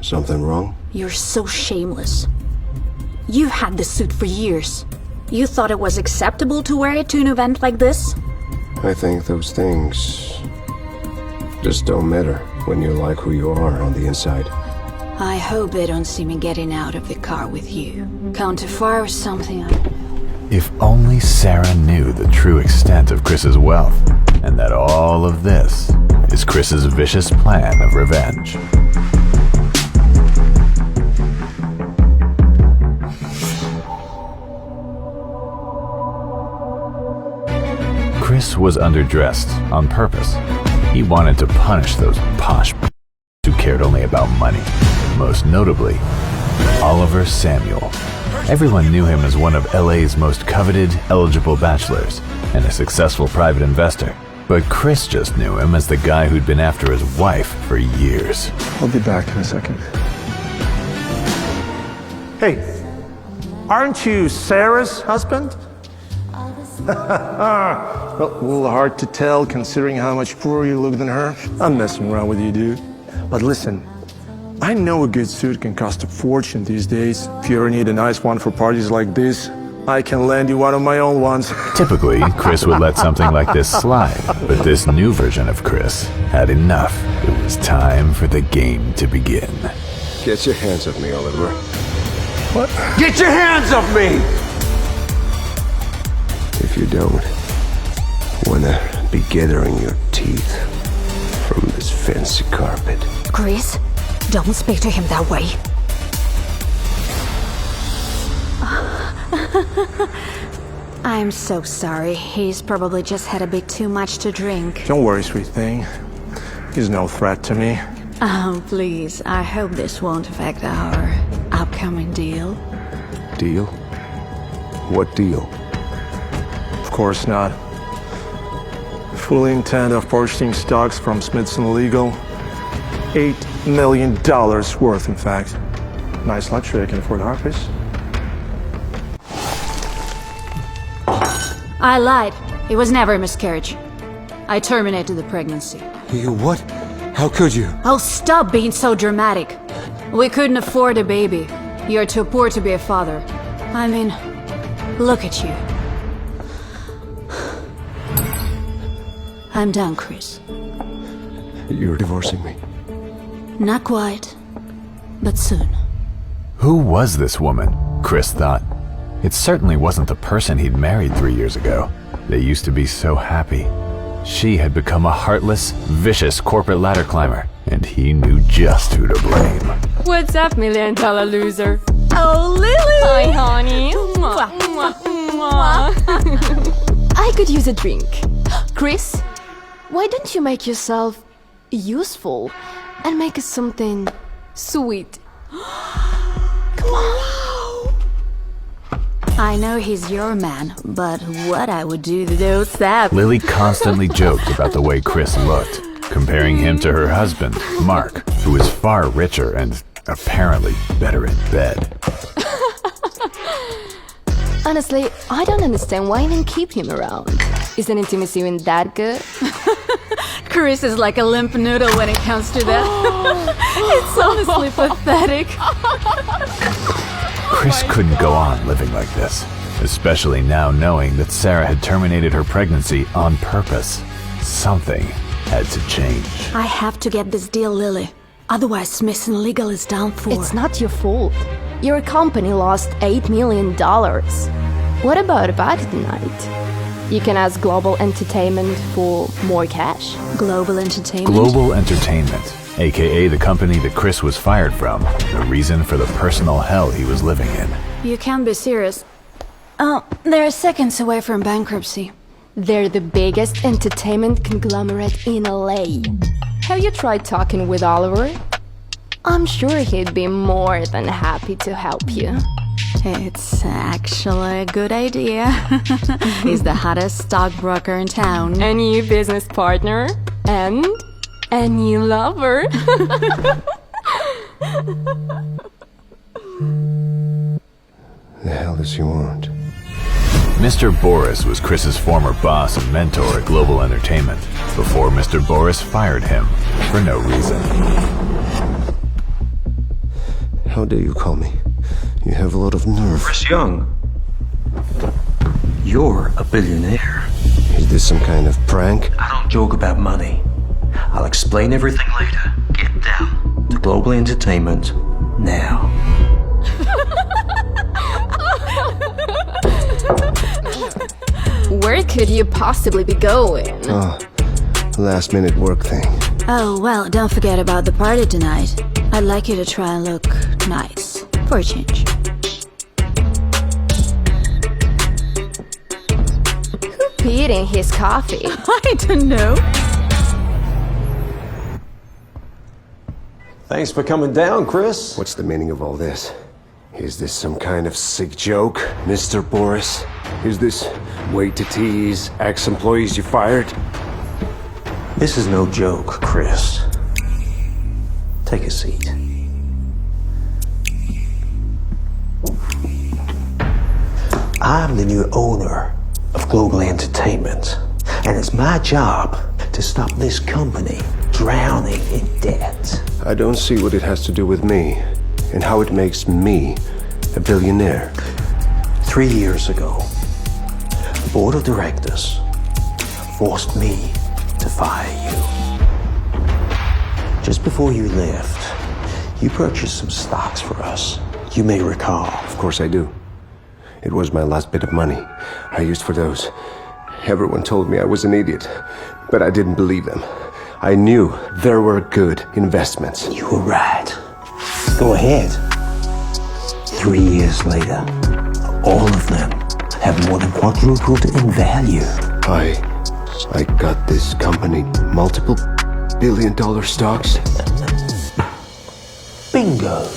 Something wrong? You're so shameless. You've had this suit for years. You thought it was acceptable to wear it to an event like this? I think those things just don't matter when you like who you are on the inside. I hope they don't see me getting out of the car with you. Counterfire or something. If only Sarah knew the true extent of Chris's wealth, and that all of this is Chris's vicious plan of revenge. Chris was underdressed on purpose. He wanted to punish those posh who cared only about money. Most notably, Oliver Samuel. Everyone knew him as one of LA's most coveted, eligible bachelors and a successful private investor. But Chris just knew him as the guy who'd been after his wife for years. I'll be back in a second. Hey, aren't you Sarah's husband? Well, a little hard to tell considering how much poorer you look than her. I'm messing around with you, dude. But listen, I know a good suit can cost a fortune these days. If you ever need a nice one for parties like this, I can lend you one of my own ones. Typically, Chris would let something like this slide, but this new version of Chris had enough. It was time for the game to begin. Get your hands off me, Oliver. What? Get your hands off me! If you don't, wanna be gathering your teeth from this fancy carpet. Chris, don't speak to him that way. I'm so sorry. He's probably just had a bit too much to drink. Don't worry, sweet thing. He's no threat to me. Oh, please. I hope this won't affect our upcoming deal. Deal? What deal? Of course not. Fully intend of purchasing stocks from Smithson Legal. $8 million worth, in fact. Nice luxury I can afford, Harpies. I lied. It was never a miscarriage. I terminated the pregnancy. You what? How could you? Oh, stop being so dramatic. We couldn't afford a baby. You're too poor to be a father. I mean, look at you. I'm done, Chris. You're divorcing me? Not quite, but soon. Who was this woman? Chris thought. It certainly wasn't the person he'd married 3 years ago. They used to be so happy. She had become a heartless, vicious corporate ladder climber, and he knew just who to blame. What's up, $1 million loser? Oh, Lily! Hi, honey. Mwah, mwah, mwah. I could use a drink. Chris, why don't you make yourself useful and make us something sweet? Come on. I know he's your man, but what I would do to those that... Lily constantly joked about the way Chris looked, comparing him to her husband, Mark, who was far richer and apparently better in bed. Honestly, I don't understand why you didn't keep him around. Isn't intimacy even that good? Chris is like a limp noodle when it comes to that. It's honestly pathetic. Chris couldn't go on living like this, especially now knowing that Sarah had terminated her pregnancy on purpose. Something had to change. I have to get this deal, Lily. Otherwise, Smithson Legal is down for... It's not your fault. Your company lost $8 million. What about a party tonight? You can ask Global Entertainment for more cash. Global Entertainment? Global Entertainment, aka the company that Chris was fired from, the reason for the personal hell he was living in. You can't be serious. Oh, they're seconds away from bankruptcy. They're the biggest entertainment conglomerate in LA. Have you tried talking with Oliver? I'm sure he'd be more than happy to help you. It's actually a good idea. He's the hottest stockbroker in town. A new business partner and a new lover. The hell does he want? Mr. Boris was Chris's former boss and mentor at Global Entertainment before Mr. Boris fired him for no reason. How dare you call me? You have a lot of nerve. Chris Young. You're a billionaire. Is this some kind of prank? I don't joke about money. I'll explain everything later. Get down to Global Entertainment now. Where could you possibly be going? Oh, last minute work thing. Oh, well, don't forget about the party tonight. I'd like you to try and look nice. For a change. Who peed in his coffee? I don't know. Thanks for coming down, Chris. What's the meaning of all this? Is this some kind of sick joke, Mr. Boris? Is this way to tease ex-employees you fired? This is no joke, Chris. Take a seat. I'm the new owner of Global Entertainment, and it's my job to stop this company drowning in debt. I don't see what it has to do with me, and how it makes me a billionaire. 3 years ago, the board of directors forced me to fire you. Just before you left, you purchased some stocks for us. You may recall. Of course I do. It was my last bit of money I used for those. Everyone told me I was an idiot, but I didn't believe them. I knew there were good investments. You were right. Go ahead. 3 years later, all of them have more than quadrupled in value. I got this company multiple billion-dollar stocks. Bingo.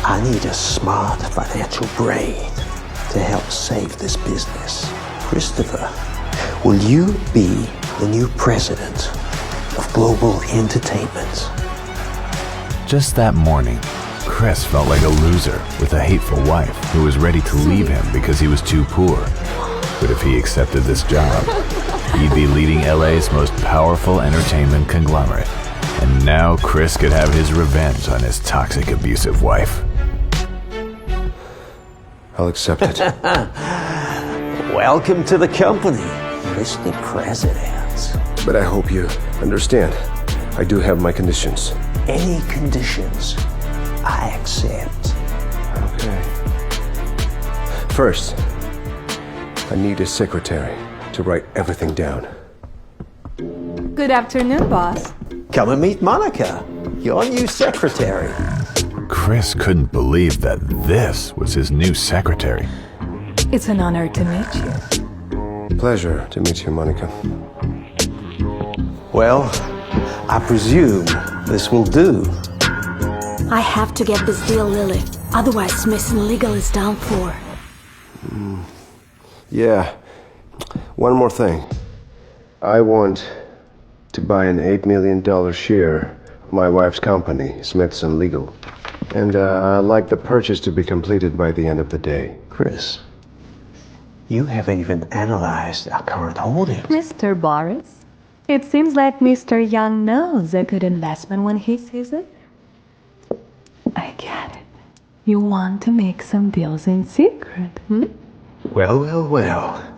I need a smart financial brain to help save this business. Christopher, will you be the new president of Global Entertainment? Just that morning, Chris felt like a loser with a hateful wife who was ready to leave him because he was too poor. But if he accepted this job, he'd be leading LA's most powerful entertainment conglomerate. And now Chris could have his revenge on his toxic, abusive wife. I'll accept it. Welcome to the company, Mr. President. But I hope you understand. I do have my conditions. Any conditions, I accept. Okay. First, I need a secretary to write everything down. Good afternoon, boss. Come and meet Monica, your new secretary. Chris couldn't believe that this was his new secretary. It's an honor to meet you. Pleasure to meet you, Monica. Well, I presume this will do. I have to get this deal, Lily. Otherwise, Mason Legal is down for. Yeah. One more thing. I want to buy an $8 million share of my wife's company, Smithson Legal. And I'd like the purchase to be completed by the end of the day. Chris, you haven't even analyzed our current holdings. Mr. Boris, it seems like Mr. Young knows a good investment when he sees it. I get it. You want to make some deals in secret, hmm? Well, well, well.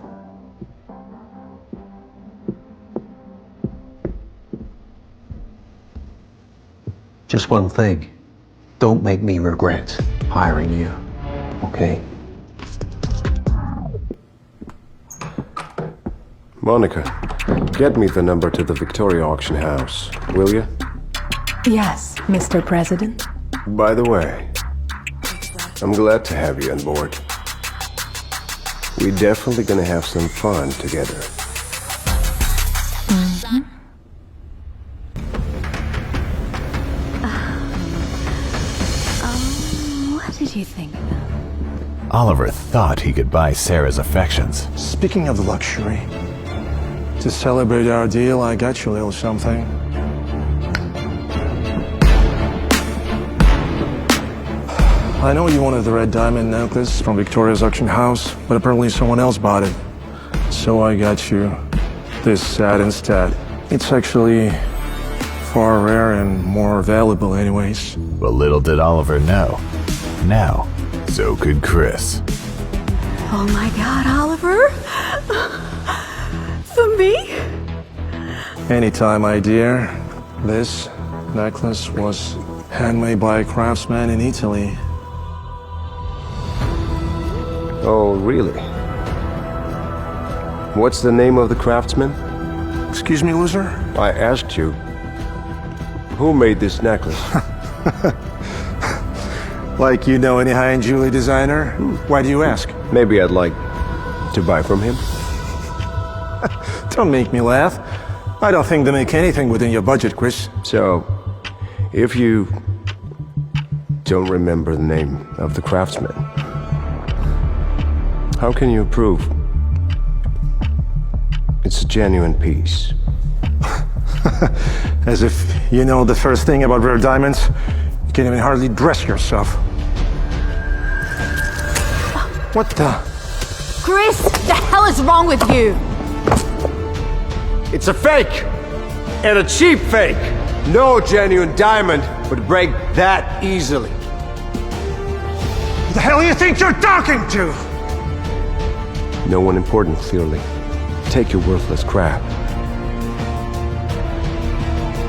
Just one thing. Don't make me regret hiring you, okay? Monica, get me the number to the Victoria auction house, will you? Yes, Mr. President. By the way, I'm glad to have you on board. We're definitely gonna have some fun together. What did you think about? Oliver thought he could buy Sarah's affections. Speaking of luxury, to celebrate our deal, I got you a little something. I know you wanted the red diamond necklace from Victoria's auction house, but apparently someone else bought it. So I got you this set instead. It's actually far rare and more valuable anyways. But little did Oliver know. Now, so could Chris. Oh my god, Oliver? For me? Anytime, my dear. This necklace was handmade by a craftsman in Italy. Oh, really? What's the name of the craftsman? Excuse me, loser? I asked you. Who made this necklace? Like you know any high-end jewelry designer? Why do you ask? Maybe I'd like to buy from him. Don't make me laugh. I don't think they make anything within your budget, Chris. So, if you don't remember the name of the craftsman, how can you prove it's a genuine piece? As if you know the first thing about rare diamonds. You can't even hardly dress yourself. What the? Chris, the hell is wrong with you? It's a fake! And a cheap fake! No genuine diamond would break that easily. Who the hell do you think you're talking to? No one important, clearly. Take your worthless crap.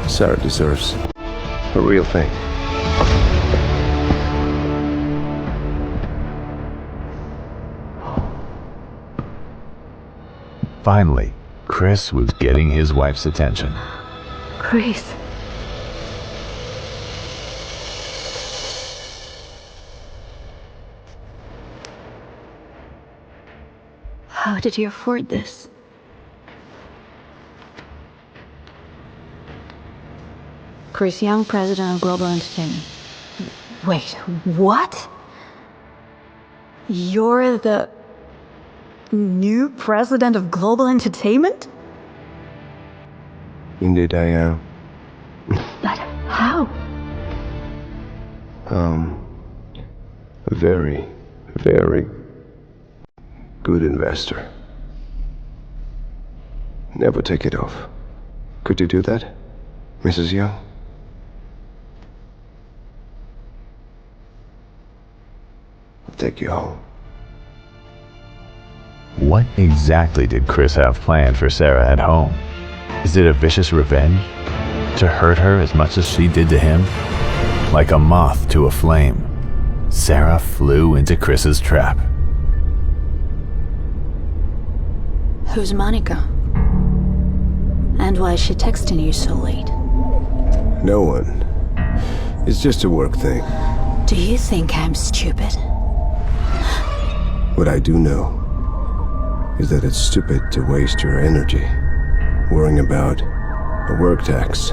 Sarah deserves a real thing. Finally, Chris was getting his wife's attention. Chris. How did you afford this? Chris Young, president of Global Entertainment. Wait, what? You're the new president of Global Entertainment? Indeed I am. But how? A very, very good investor. Never take it off. Could you do that, Mrs. Young? I'll take you home. What exactly did Chris have planned for Sarah at home? Is it a vicious revenge? To hurt her as much as she did to him? Like a moth to a flame, Sarah flew into Chris's trap. Who's Monica? And why is she texting you so late? No one. It's just a work thing. Do you think I'm stupid? What I do know is that it's stupid to waste your energy worrying about a work tax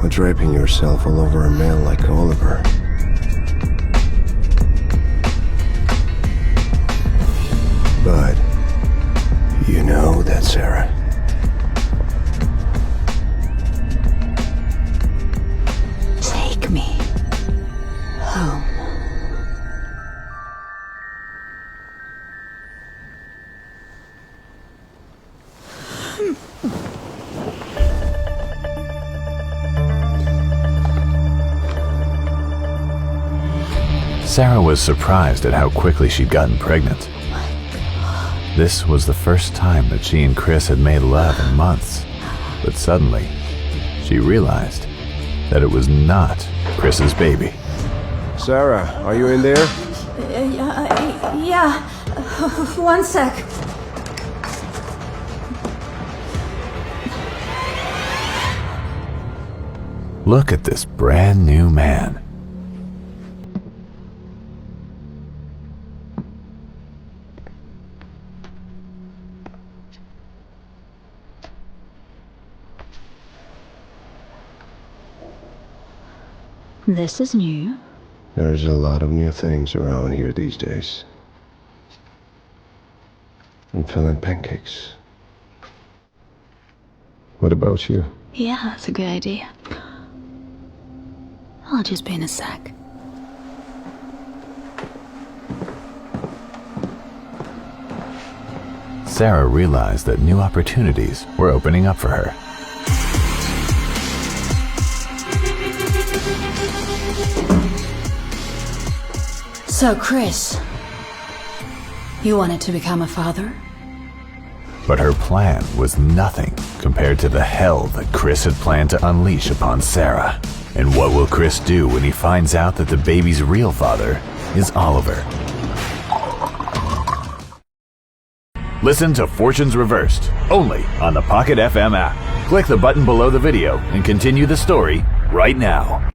or draping yourself all over a male like Oliver. But you know that Sarah. Take me home. Sarah was surprised at how quickly she'd gotten pregnant. This was the first time that she and Chris had made love in months. But suddenly, she realized that it was not Chris's baby. Sarah, are you in there? Yeah. 1 sec. Look at this brand new man. This is new. There's a lot of new things around here these days. I'm feeling pancakes. What about you? Yeah, that's a good idea. I'll just be in a sec. Sarah realized that new opportunities were opening up for her. So, Chris, you wanted to become a father? But her plan was nothing compared to the hell that Chris had planned to unleash upon Sarah. And what will Chris do when he finds out that the baby's real father is Oliver? Listen to Fortunes Reversed, only on the Pocket FM app. Click the button below the video and continue the story right now.